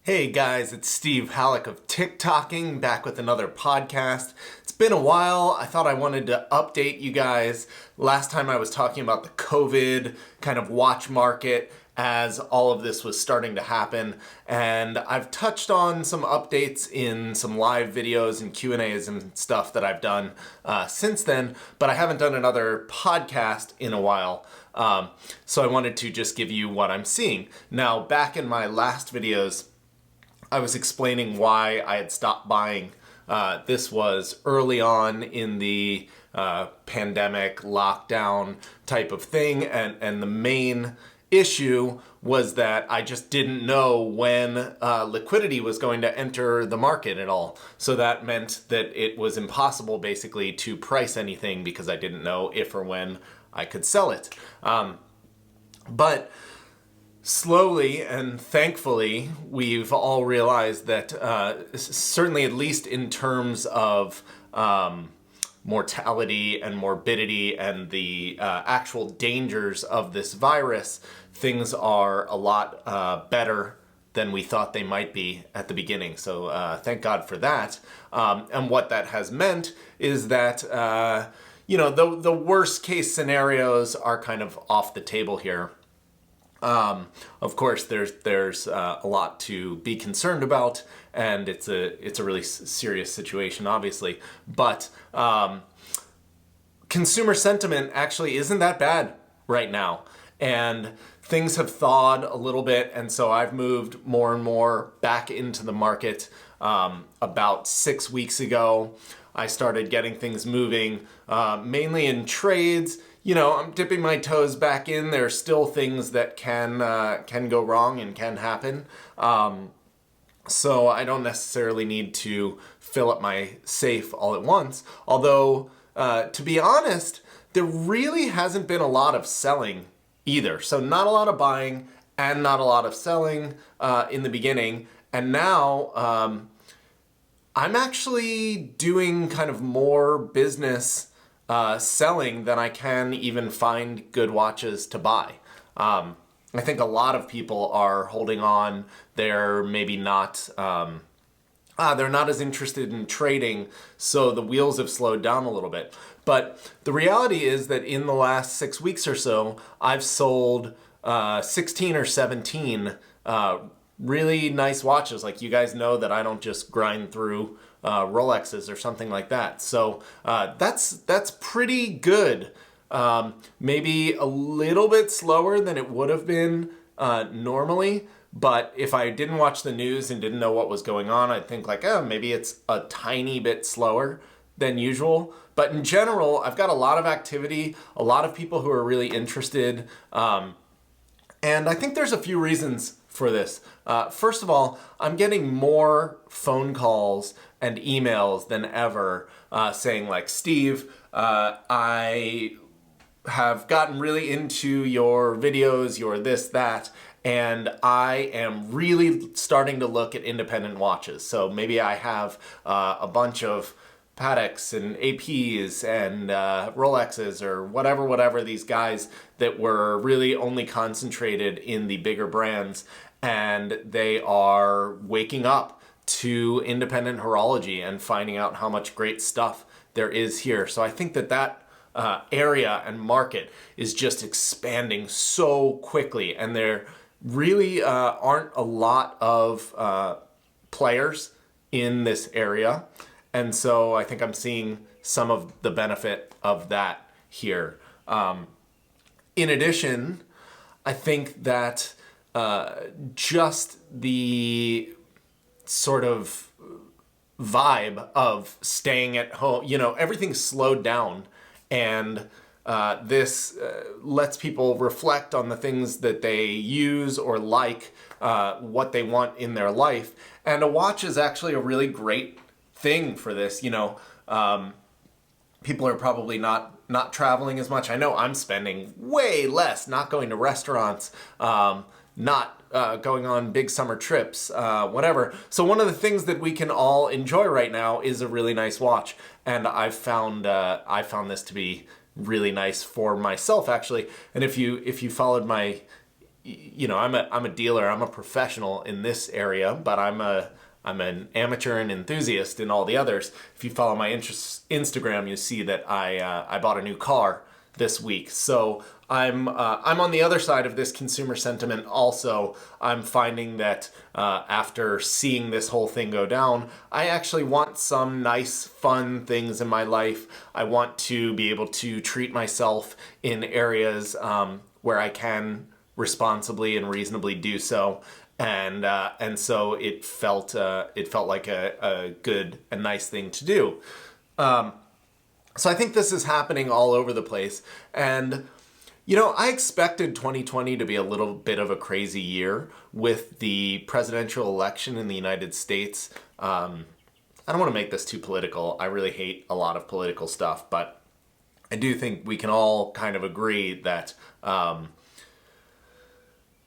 Hey guys, it's Steve Halleck of TikToking, back with another podcast. It's been a while. I thought I wanted to update you guys. Last time I was talking about the COVID kind of watch market as all of this was starting to happen, and I've touched on some updates in some live videos and Q&As and stuff that I've done since then, but I haven't done another podcast in a while. So I wanted to just give you what I'm seeing. Now, back in my last videos, I was explaining why I had stopped buying. This was early on in the pandemic lockdown type of thing, and the main issue was that I just didn't know when liquidity was going to enter the market at all. So that meant that it was impossible basically to price anything because I didn't know if or when I could sell it. But slowly and thankfully, we've all realized that certainly, at least in terms of mortality and morbidity and the actual dangers of this virus, things are a lot better than we thought they might be at the beginning. So thank God for that. And what that has meant is that the worst case scenarios are kind of off the table here. Of course, there's a lot to be concerned about, and it's a really serious situation, obviously. But consumer sentiment actually isn't that bad right now, and things have thawed a little bit, and so I've moved more and more back into the market. About 6 weeks ago, I started getting things moving, mainly in trades. I'm dipping my toes back in. There are still things that can go wrong and can happen. So I don't necessarily need to fill up my safe all at once. Although, to be honest, there really hasn't been a lot of selling either. So not a lot of buying and not a lot of selling in the beginning. And now I'm actually doing kind of more business selling than I can even find good watches to buy. I think a lot of people are holding on. They're maybe not, they're not as interested in trading, so the wheels have slowed down a little bit. But the reality is that in the last 6 weeks or so, I've sold 16 or 17 really nice watches. Like, you guys know that I don't just grind through Rolexes or something like that. So that's pretty good. Maybe a little bit slower than it would have been normally. But if I didn't watch the news and didn't know what was going on, I'd think like, oh, maybe it's a tiny bit slower than usual. But in general, I've got a lot of activity, a lot of people who are really interested. And I think there's a few reasons for this. First of all, I'm getting more phone calls and emails than ever saying like, Steve, I have gotten really into your videos, your this, that, and I am really starting to look at independent watches. So maybe I have a bunch of Pateks and APs and Rolexes or whatever these guys that were really only concentrated in the bigger brands, and they are waking up to independent horology and finding out how much great stuff there is here. So I think that area and market is just expanding so quickly, and there really aren't a lot of players in this area. And so I think I'm seeing some of the benefit of that here. In addition, I think that just the sort of vibe of staying at home, everything's slowed down, and this lets people reflect on the things that they use or like, what they want in their life. And a watch is actually a really great thing for this. People are probably not traveling as much. I know I'm spending way less, not going to restaurants, not going on big summer trips, whatever. So one of the things that we can all enjoy right now is a really nice watch, and I found this to be really nice for myself, actually. And if you followed my I'm a dealer, I'm a professional in this area, but I'm an amateur and enthusiast in all the others. If you follow my Instagram, you see that I bought a new car this week. So I'm on the other side of this consumer sentiment also. I'm finding that after seeing this whole thing go down, I actually want some nice, fun things in my life. I want to be able to treat myself in areas where I can responsibly and reasonably do so. And so it felt like a good and nice thing to do. So I think this is happening all over the place. And, I expected 2020 to be a little bit of a crazy year with the presidential election in the United States. I don't want to make this too political. I really hate a lot of political stuff, but I do think we can all kind of agree that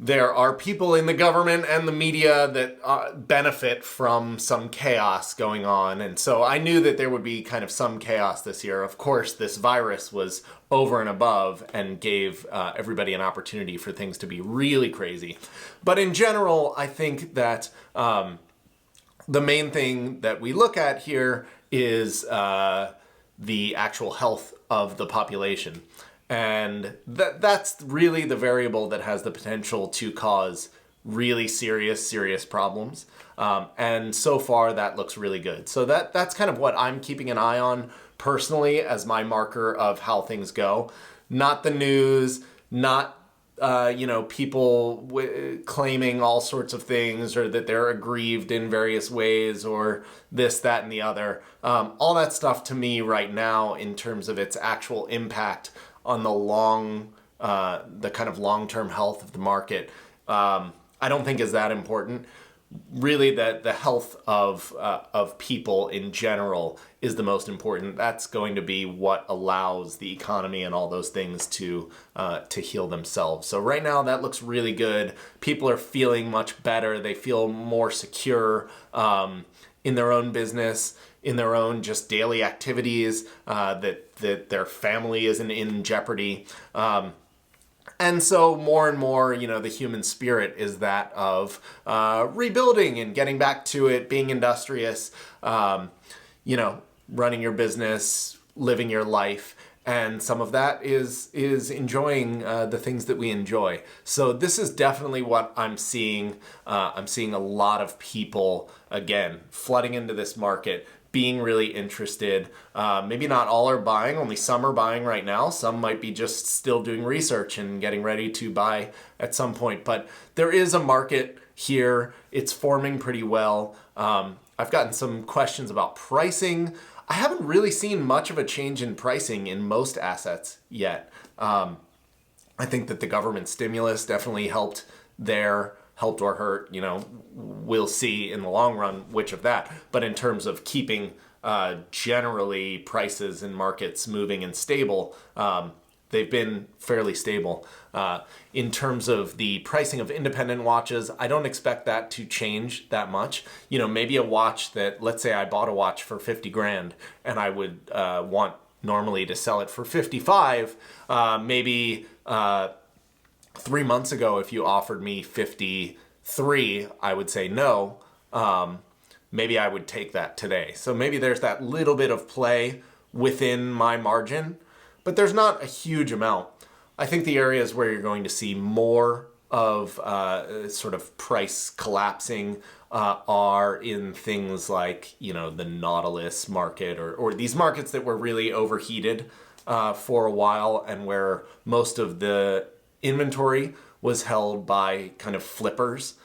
there are people in the government and the media that benefit from some chaos going on. And so I knew that there would be kind of some chaos this year. Of course, this virus was over and above and gave everybody an opportunity for things to be really crazy. But in general, I think that the main thing that we look at here is the actual health of the population. And that's really the variable that has the potential to cause really serious problems. And so far, that looks really good. So that's kind of what I'm keeping an eye on personally as my marker of how things go. Not the news, not people claiming all sorts of things or that they're aggrieved in various ways or this, that, and the other. All that stuff to me right now in terms of its actual impact on the kind of long-term health of the market, I don't think is that important. Really, the health of people in general is the most important. That's going to be what allows the economy and all those things to heal themselves. So right now, that looks really good. People are feeling much better. They feel more secure in their own business, in their own just daily activities, that their family isn't in jeopardy. And so more and more, the human spirit is that of rebuilding and getting back to it, being industrious, running your business, living your life. And some of that is enjoying the things that we enjoy. So this is definitely what I'm seeing. I'm seeing a lot of people, again, flooding into this market, being really interested. Maybe not all are buying, only some are buying right now. Some might be just still doing research and getting ready to buy at some point. But there is a market here. It's forming pretty well. I've gotten some questions about pricing. I haven't really seen much of a change in pricing in most assets yet. I think that the government stimulus definitely helped or hurt, we'll see in the long run which of that. But in terms of keeping generally prices in markets moving and stable, they've been fairly stable. In terms of the pricing of independent watches, I don't expect that to change that much. Maybe a watch that, let's say I bought a watch for 50 grand and I would want normally to sell it for 55, maybe 3 months ago, if you offered me 53, I would say no. Maybe I would take that today. So maybe there's that little bit of play within my margin, but there's not a huge amount. I think the areas where you're going to see more of sort of price collapsing are in things like, the Nautilus market or these markets that were really overheated for a while and where most of the inventory was held by kind of flippers,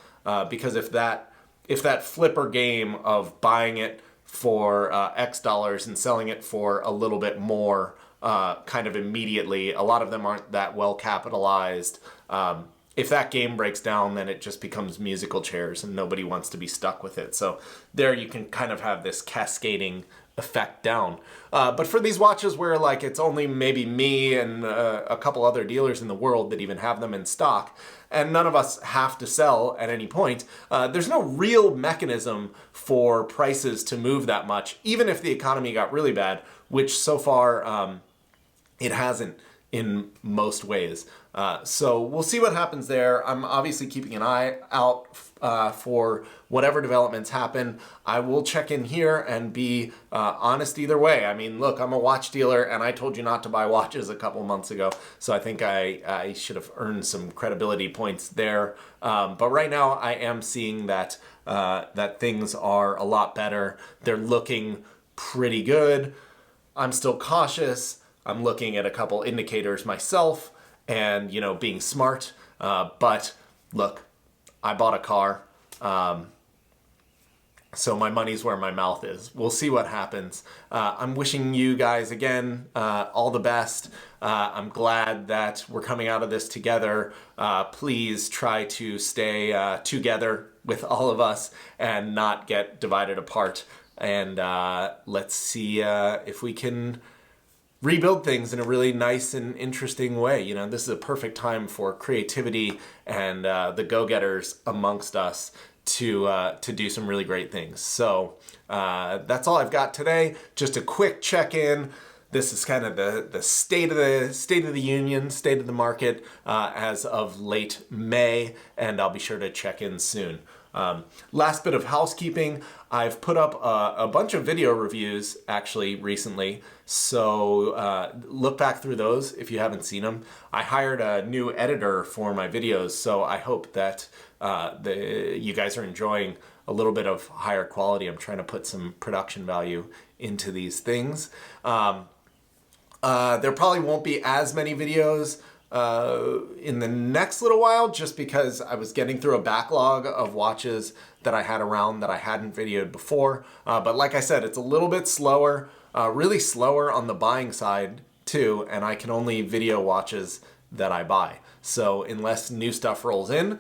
because if that flipper game of buying it for X dollars and selling it for a little bit more kind of immediately, a lot of them aren't that well capitalized. If that game breaks down, then it just becomes musical chairs and nobody wants to be stuck with it. So there you can kind of have this cascading effect down. But for these watches where it's only maybe me and a couple other dealers in the world that even have them in stock, and none of us have to sell at any point, there's no real mechanism for prices to move that much, even if the economy got really bad, which so far it hasn't in most ways. So we'll see what happens there. I'm obviously keeping an eye out for whatever developments happen. I will check in here and be honest either way. I mean, look, I'm a watch dealer and I told you not to buy watches a couple months ago. So I think I should have earned some credibility points there. But right now I am seeing that that things are a lot better. They're looking pretty good. I'm still cautious. I'm looking at a couple indicators myself and, you know, being smart. But look, I bought a car. So my money's where my mouth is. We'll see what happens. I'm wishing you guys, again, all the best. I'm glad that we're coming out of this together. Please try to stay together with all of us and not get divided apart. And let's see if we can rebuild things in a really nice and interesting way. You know, this is a perfect time for creativity and the go-getters amongst us to do some really great things. So that's all I've got today. Just a quick check-in. This is kind of the state of the union, state of the market as of late May, and I'll be sure to check in soon. Last bit of housekeeping, I've put up a bunch of video reviews actually recently, so look back through those if you haven't seen them. I hired a new editor for my videos, so I hope that you guys are enjoying a little bit of higher quality. I'm trying to put some production value into these things. There probably won't be as many videos in the next little while, just because I was getting through a backlog of watches that I had around that I hadn't videoed before. But like I said, it's a little bit slower, really slower on the buying side too, and I can only video watches that I buy. So unless new stuff rolls in,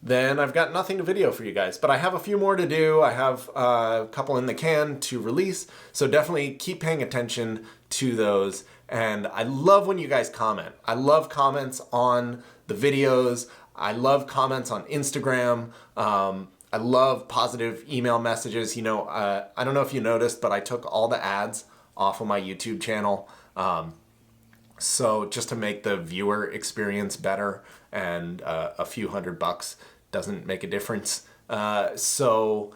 then I've got nothing to video for you guys. But I have a few more to do. I have a couple in the can to release, so definitely keep paying attention to those. And I love when you guys comment. I love comments on the videos. I love comments on Instagram. I love positive email messages. You know, I don't know if you noticed, but I took all the ads off of my YouTube channel. So just to make the viewer experience better, and a few $100 doesn't make a difference. So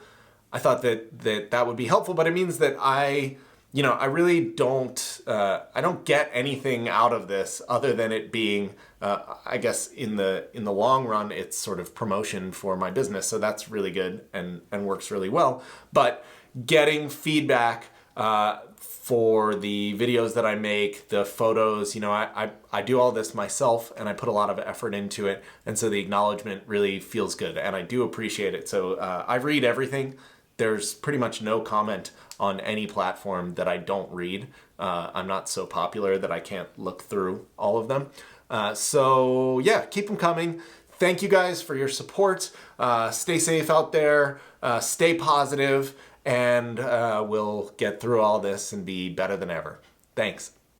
I thought that would be helpful, but it means that I really don't, I don't get anything out of this other than it being, I guess in the long run, it's sort of promotion for my business. So that's really good and works really well. But getting feedback for the videos that I make, the photos, you know, I do all this myself and I put a lot of effort into it. And so the acknowledgement really feels good and I do appreciate it. So I read everything. There's pretty much no comment on any platform that I don't read. I'm not so popular that I can't look through all of them. So yeah, keep them coming. Thank you guys for your support. Stay safe out there. Stay positive, and we'll get through all this and be better than ever. Thanks.